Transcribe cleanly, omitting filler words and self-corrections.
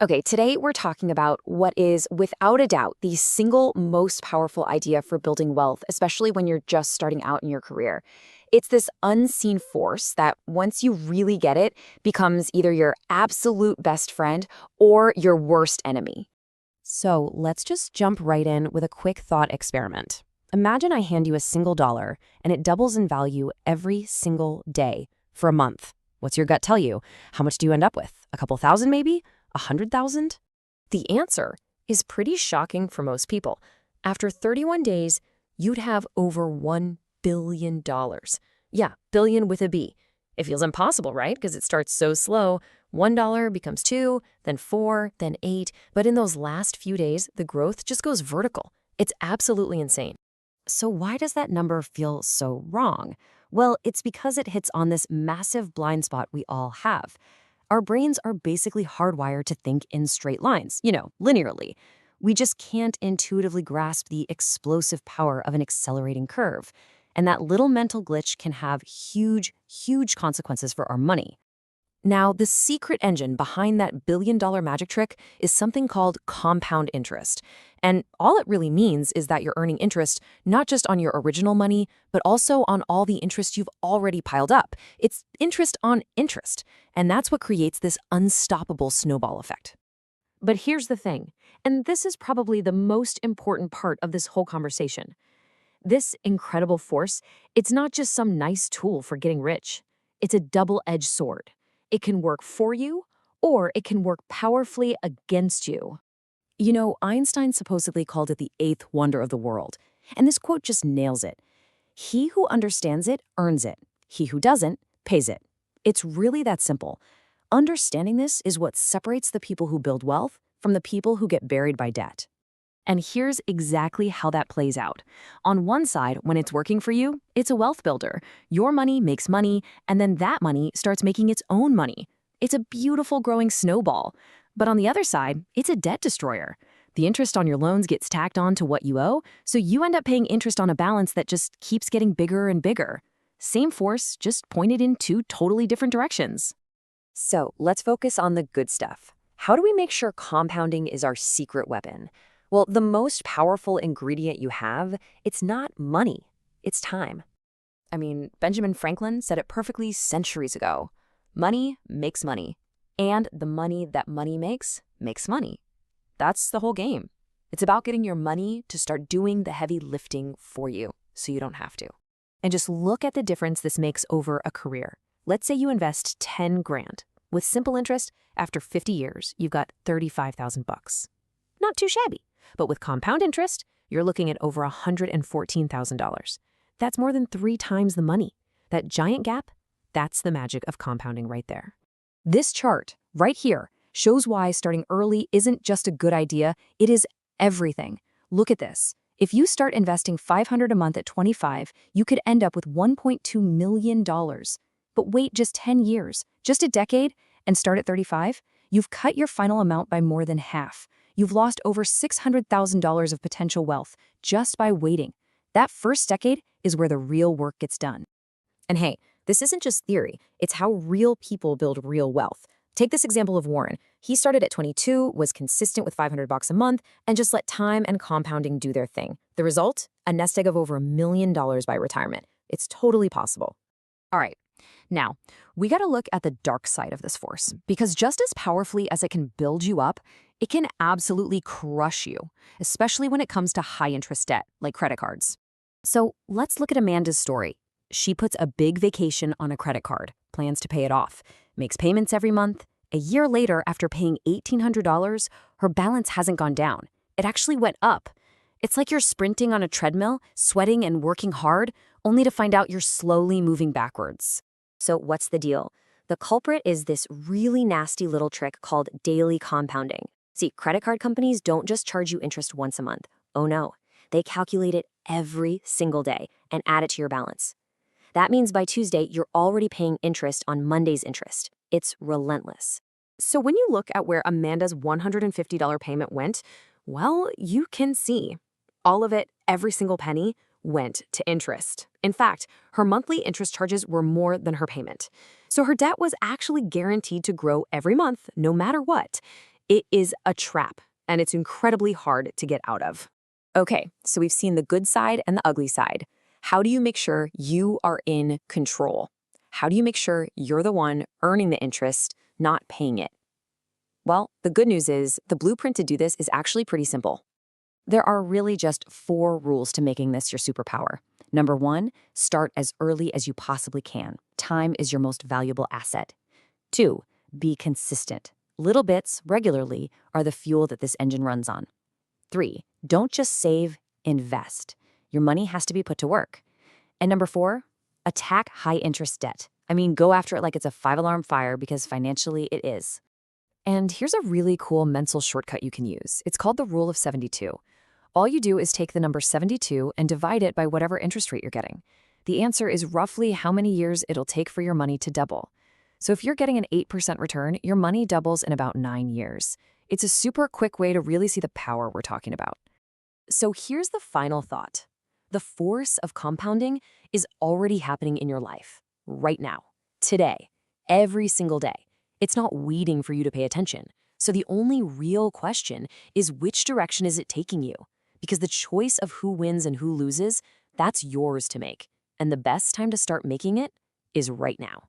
Okay, today we're talking about what is, without a doubt, the single most powerful idea for building wealth, especially when you're just starting out in your career. It's this unseen force that, once you really get it, becomes either your absolute best friend or your worst enemy. So let's just jump right in with a quick thought experiment. Imagine I hand you a single dollar and it doubles in value every single day for a month. What's your gut tell you? How much do you end up with? A couple thousand maybe? 100,000? The answer is pretty shocking for most people. After 31 days, you'd have over $1 billion. Yeah, billion with a B. It feels impossible, right? Because it starts so slow. $1 becomes 2, then 4, then 8. But in those last few days, the growth just goes vertical. It's absolutely insane. So why does that number feel so wrong? Well, it's because it hits on this massive blind spot we all have. Our brains are basically hardwired to think in straight lines, linearly. We just can't intuitively grasp the explosive power of an accelerating curve. And that little mental glitch can have huge, huge consequences for our money. Now, the secret engine behind that billion-dollar magic trick is something called compound interest. And all it really means is that you're earning interest not just on your original money, but also on all the interest you've already piled up. It's interest on interest. And that's what creates this unstoppable snowball effect. But here's the thing, and this is probably the most important part of this whole conversation. This incredible force, it's not just some nice tool for getting rich. It's a double-edged sword. It can work for you, or it can work powerfully against you. Einstein supposedly called it the eighth wonder of the world, and this quote just nails it. He who understands it earns it. He who doesn't pays it. It's really that simple. Understanding this is what separates the people who build wealth from the people who get buried by debt. And here's exactly how that plays out. On one side, when it's working for you, it's a wealth builder. Your money makes money, and then that money starts making its own money. It's a beautiful growing snowball. But on the other side, it's a debt destroyer. The interest on your loans gets tacked on to what you owe, so you end up paying interest on a balance that just keeps getting bigger and bigger. Same force, just pointed in two totally different directions. So let's focus on the good stuff. How do we make sure compounding is our secret weapon? Well, the most powerful ingredient you have, it's not money, it's time. I mean, Benjamin Franklin said it perfectly centuries ago. Money makes money, and the money that money makes money. That's the whole game. It's about getting your money to start doing the heavy lifting for you, so you don't have to. And just look at the difference this makes over a career. Let's say you invest 10 grand. With simple interest, after 50 years, you've got 35,000 bucks. Not too shabby. But with compound interest, you're looking at over $114,000. That's more than 3 times the money. That giant gap, that's the magic of compounding right there. This chart, right here, shows why starting early isn't just a good idea, it is everything. Look at this. If you start investing $500 a month at 25, you could end up with $1.2 million. But wait just 10 years, just a decade, and start at 35, you've cut your final amount by more than half. You've lost over $600,000 of potential wealth just by waiting. That first decade is where the real work gets done. And hey, this isn't just theory. It's how real people build real wealth. Take this example of Warren. He started at 22, was consistent with $500 a month, and just let time and compounding do their thing. The result? A nest egg of over $1 million by retirement. It's totally possible. All right. Now, we got to look at the dark side of this force, because just as powerfully as it can build you up, it can absolutely crush you, especially when it comes to high-interest debt, like credit cards. So let's look at Amanda's story. She puts a big vacation on a credit card, plans to pay it off, makes payments every month. A year later, after paying $1,800, her balance hasn't gone down. It actually went up. It's like you're sprinting on a treadmill, sweating and working hard, only to find out you're slowly moving backwards. So what's the deal? The culprit is this really nasty little trick called daily compounding. See, credit card companies don't just charge you interest once a month. Oh no, they calculate it every single day and add it to your balance. That means by Tuesday, you're already paying interest on Monday's interest. It's relentless. So when you look at where Amanda's $150 payment went, well, you can see all of it, every single penny, went to interest. In fact, her monthly interest charges were more than her payment. So her debt was actually guaranteed to grow every month, no matter what. It is a trap, and it's incredibly hard to get out of. Okay, so we've seen the good side and the ugly side. How do you make sure you are in control? How do you make sure you're the one earning the interest, not paying it? Well, the good news is the blueprint to do this is actually pretty simple. There are really just 4 rules to making this your superpower. Number 1, start as early as you possibly can. Time is your most valuable asset. 2, be consistent. Little bits, regularly, are the fuel that this engine runs on. 3, don't just save, invest. Your money has to be put to work. And number 4, attack high-interest debt. I mean, go after it like it's a 5-alarm fire because financially it is. And here's a really cool mental shortcut you can use. It's called the Rule of 72. All you do is take the number 72 and divide it by whatever interest rate you're getting. The answer is roughly how many years it'll take for your money to double. So if you're getting an 8% return, your money doubles in about 9 years. It's a super quick way to really see the power we're talking about. So here's the final thought. The force of compounding is already happening in your life, right now, today, every single day. It's not waiting for you to pay attention. So the only real question is, which direction is it taking you? Because the choice of who wins and who loses, that's yours to make. And the best time to start making it is right now.